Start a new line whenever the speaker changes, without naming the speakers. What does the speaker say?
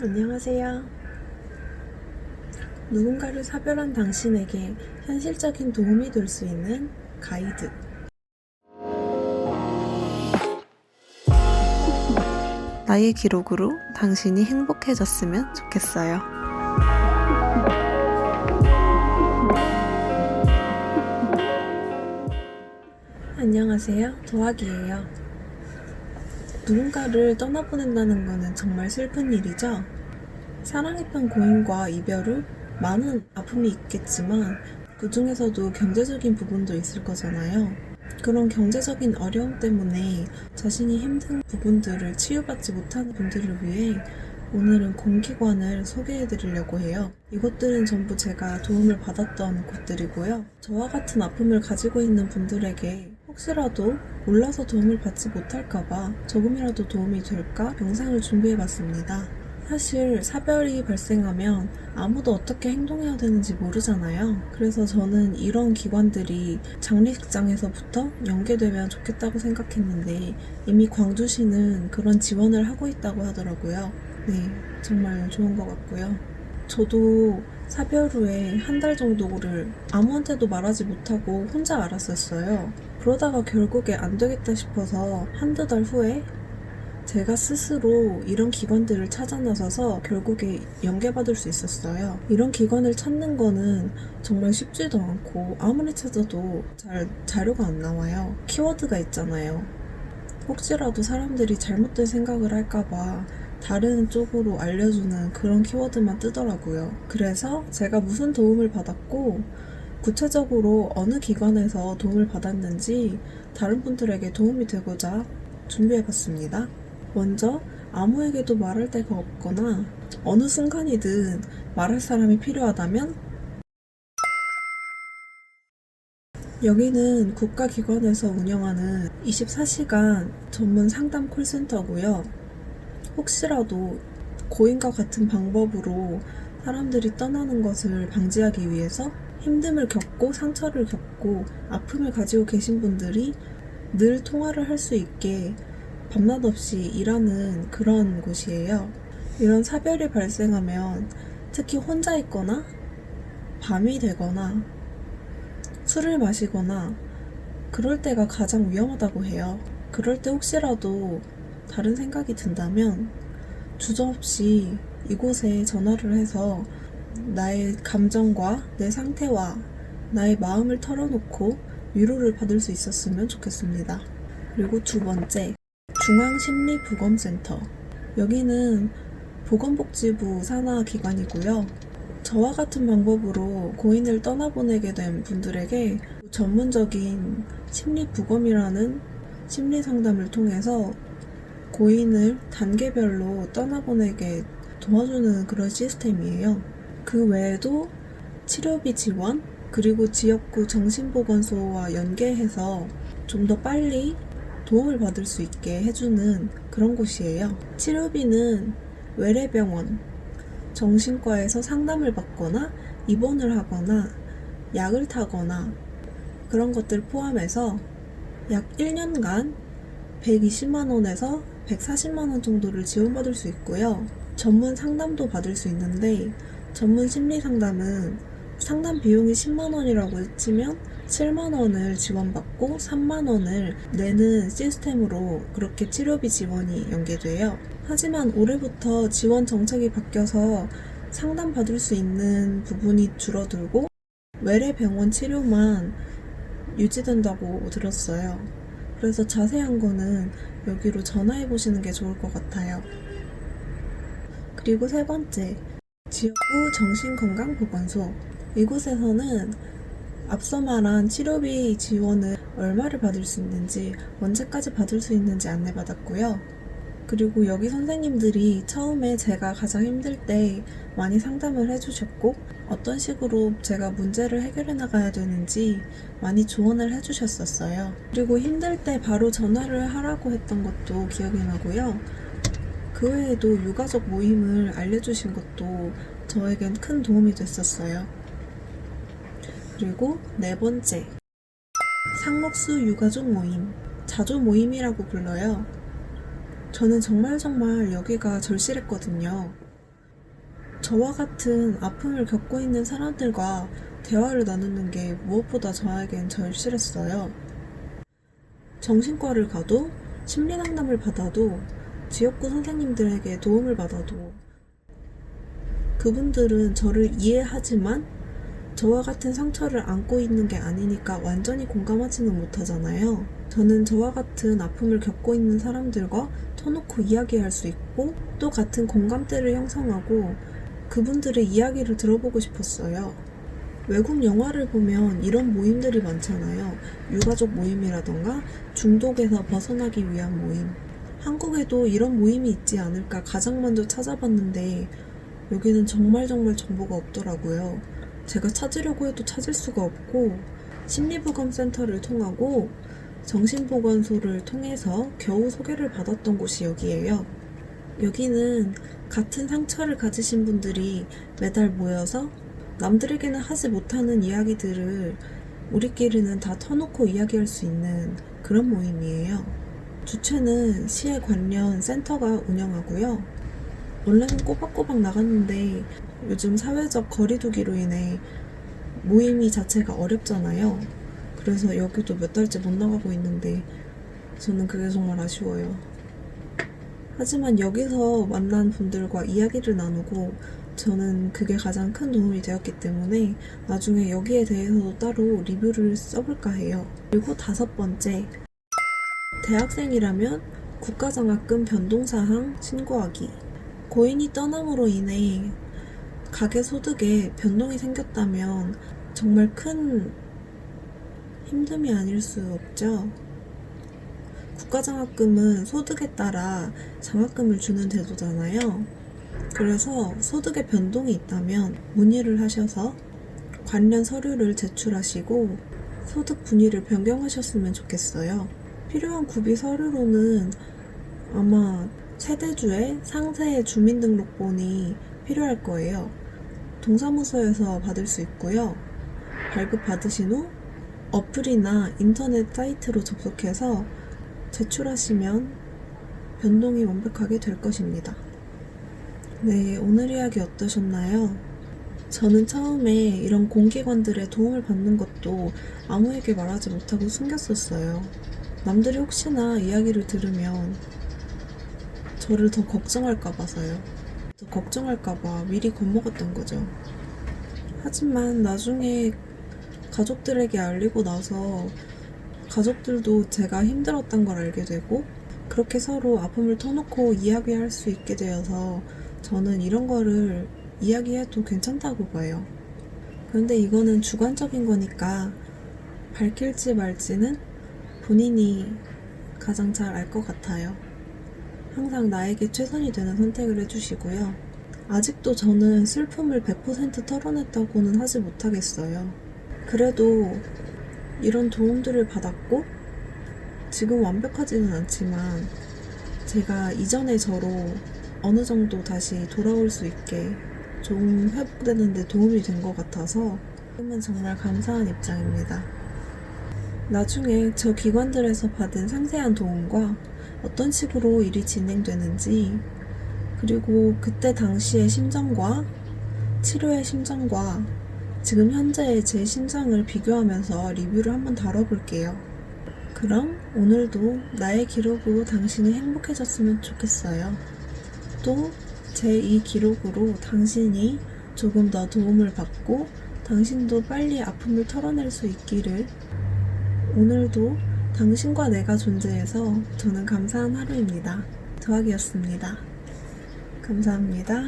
안녕하세요. 누군가를 사별한 당신에게 현실적인 도움이 될 수 있는 가이드. 나의 기록으로 당신이 행복해졌으면 좋겠어요. 안녕하세요. 도학이에요. 누군가를 떠나보낸다는 것은 정말 슬픈 일이죠. 사랑했던 고인과 이별 후 많은 아픔이 있겠지만 그 중에서도 경제적인 부분도 있을 거잖아요. 그런 경제적인 어려움 때문에 자신이 힘든 부분들을 치유받지 못하는 분들을 위해 오늘은 공기관을 소개해 드리려고 해요. 이것들은 전부 제가 도움을 받았던 곳들이고요. 저와 같은 아픔을 가지고 있는 분들에게 혹시라도 몰라서 도움을 받지 못할까봐 조금이라도 도움이 될까 영상을 준비해 봤습니다. 사실 사별이 발생하면 아무도 어떻게 행동해야 되는지 모르잖아요. 그래서 저는 이런 기관들이 장례식장에서부터 연계되면 좋겠다고 생각했는데 이미 광주시는 그런 지원을 하고 있다고 하더라고요. 네, 정말 좋은 것 같고요. 저도 사별 후에 한 달 정도를 아무한테도 말하지 못하고 혼자 알았었어요. 그러다가 결국에 안 되겠다 싶어서 한두 달 후에 제가 스스로 이런 기관들을 찾아 나서서 결국에 연계받을 수 있었어요. 이런 기관을 찾는 거는 정말 쉽지도 않고 아무리 찾아도 잘 자료가 안 나와요. 키워드가 있잖아요. 혹시라도 사람들이 잘못된 생각을 할까봐 다른 쪽으로 알려주는 그런 키워드만 뜨더라고요. 그래서 제가 무슨 도움을 받았고 구체적으로 어느 기관에서 도움을 받았는지 다른 분들에게 도움이 되고자 준비해봤습니다. 먼저 아무에게도 말할 데가 없거나 어느 순간이든 말할 사람이 필요하다면 여기는 국가기관에서 운영하는 24시간 전문 상담 콜센터고요. 혹시라도 고인과 같은 방법으로 사람들이 떠나는 것을 방지하기 위해서 힘듦을 겪고 상처를 겪고 아픔을 가지고 계신 분들이 늘 통화를 할 수 있게 밤낮 없이 일하는 그런 곳이에요. 이런 사별이 발생하면 특히 혼자 있거나 밤이 되거나 술을 마시거나 그럴 때가 가장 위험하다고 해요. 그럴 때 혹시라도 다른 생각이 든다면 주저없이 이곳에 전화를 해서 나의 감정과 내 상태와 나의 마음을 털어놓고 위로를 받을 수 있었으면 좋겠습니다. 그리고 두 번째, 중앙심리부검센터. 여기는 보건복지부 산하기관이고요. 저와 같은 방법으로 고인을 떠나보내게 된 분들에게 전문적인 심리부검이라는 심리상담을 통해서 고인을 단계별로 떠나보내게 도와주는 그런 시스템이에요. 그 외에도 치료비 지원, 그리고 지역구 정신보건소와 연계해서 좀 더 빨리 도움을 받을 수 있게 해주는 그런 곳이에요. 치료비는 외래병원, 정신과에서 상담을 받거나 입원을 하거나 약을 타거나 그런 것들 포함해서 약 1년간 120만원에서 140만원 정도를 지원받을 수 있고요. 전문 상담도 받을 수 있는데 전문 심리 상담은 상담 비용이 10만원이라고 치면 7만원을 지원받고 3만원을 내는 시스템으로 그렇게 치료비 지원이 연계돼요. 하지만 올해부터 지원 정책이 바뀌어서 상담받을 수 있는 부분이 줄어들고 외래병원 치료만 유지된다고 들었어요. 그래서 자세한 거는 여기로 전화해 보시는 게 좋을 것 같아요. 그리고 세 번째, 지역구 정신건강보건소. 이곳에서는 앞서 말한 치료비 지원을 얼마를 받을 수 있는지, 언제까지 받을 수 있는지 안내받았고요. 그리고 여기 선생님들이 처음에 제가 가장 힘들 때 많이 상담을 해주셨고 어떤 식으로 제가 문제를 해결해 나가야 되는지 많이 조언을 해주셨었어요. 그리고 힘들 때 바로 전화를 하라고 했던 것도 기억이 나고요. 그 외에도 유가족 모임을 알려주신 것도 저에겐 큰 도움이 됐었어요. 그리고 네 번째, 상록수 유가족 모임, 자조 모임이라고 불러요. 저는 정말 여기가 절실했거든요. 저와 같은 아픔을 겪고 있는 사람들과 대화를 나누는 게 무엇보다 저에겐 절실했어요. 정신과를 가도, 심리상담을 받아도, 지역구 선생님들에게 도움을 받아도 그분들은 저를 이해하지만 저와 같은 상처를 안고 있는 게 아니니까 완전히 공감하지는 못하잖아요. 저는 저와 같은 아픔을 겪고 있는 사람들과 터놓고 이야기할 수 있고 또 같은 공감대를 형성하고 그분들의 이야기를 들어보고 싶었어요. 외국 영화를 보면 이런 모임들이 많잖아요. 유가족 모임이라던가 중독에서 벗어나기 위한 모임. 한국에도 이런 모임이 있지 않을까 가장 먼저 찾아봤는데 여기는 정말 정보가 없더라고요. 제가 찾으려고 해도 찾을 수가 없고 심리보건센터를 통하고 정신보건소를 통해서 겨우 소개를 받았던 곳이 여기예요. 여기는 같은 상처를 가지신 분들이 매달 모여서 남들에게는 하지 못하는 이야기들을 우리끼리는 다 터놓고 이야기할 수 있는 그런 모임이에요. 주최는 시에 관련 센터가 운영하고요. 원래는 꼬박꼬박 나갔는데 요즘 사회적 거리두기로 인해 모임이 자체가 어렵잖아요. 그래서 여기도 몇 달째 못 나가고 있는데 저는 그게 정말 아쉬워요. 하지만 여기서 만난 분들과 이야기를 나누고 저는 그게 가장 큰 도움이 되었기 때문에 나중에 여기에 대해서도 따로 리뷰를 써볼까 해요. 그리고 5번째, 대학생이라면 국가장학금 변동사항 신고하기. 고인이 떠남으로 인해 가계 소득에 변동이 생겼다면 정말 큰 힘듦이 아닐 수 없죠. 국가장학금은 소득에 따라 장학금을 주는 제도잖아요. 그래서 소득에 변동이 있다면 문의를 하셔서 관련 서류를 제출하시고 소득 분위를 변경하셨으면 좋겠어요. 필요한 구비 서류로는 아마 세대주의 상세의 주민등록본이 필요할 거예요. 동사무소에서 받을 수 있고요. 발급 받으신 후 어플이나 인터넷 사이트로 접속해서 제출하시면 변동이 완벽하게 될 것입니다. 네, 오늘 이야기 어떠셨나요? 저는 처음에 이런 공기관들의 도움을 받는 것도 아무에게 말하지 못하고 숨겼었어요. 남들이 혹시나 이야기를 들으면 저를 더 걱정할까 봐서요. 더 걱정할까 봐 미리 겁먹었던 거죠. 하지만 나중에 가족들에게 알리고 나서 가족들도 제가 힘들었던 걸 알게 되고 그렇게 서로 아픔을 터놓고 이야기할 수 있게 되어서 저는 이런 거를 이야기해도 괜찮다고 봐요. 그런데 이거는 주관적인 거니까 밝힐지 말지는 본인이 가장 잘 알 것 같아요. 항상 나에게 최선이 되는 선택을 해주시고요. 아직도 저는 슬픔을 100% 털어냈다고는 하지 못하겠어요. 그래도 이런 도움들을 받았고 지금 완벽하지는 않지만 제가 이전의 저로 어느 정도 다시 돌아올 수 있게 좀 회복되는 데 도움이 된 것 같아서 지금은 정말 감사한 입장입니다. 나중에 저 기관들에서 받은 상세한 도움과 어떤 식으로 일이 진행되는지 그리고 그때 당시의 심정과 치료의 심정과 지금 현재의 제 심정을 비교하면서 리뷰를 한번 다뤄볼게요. 그럼 오늘도 나의 기록으로 당신이 행복해졌으면 좋겠어요. 또 제 이 기록으로 당신이 조금 더 도움을 받고 당신도 빨리 아픔을 털어낼 수 있기를. 오늘도 당신과 내가 존재해서 저는 감사한 하루입니다. 더하기였습니다. 감사합니다.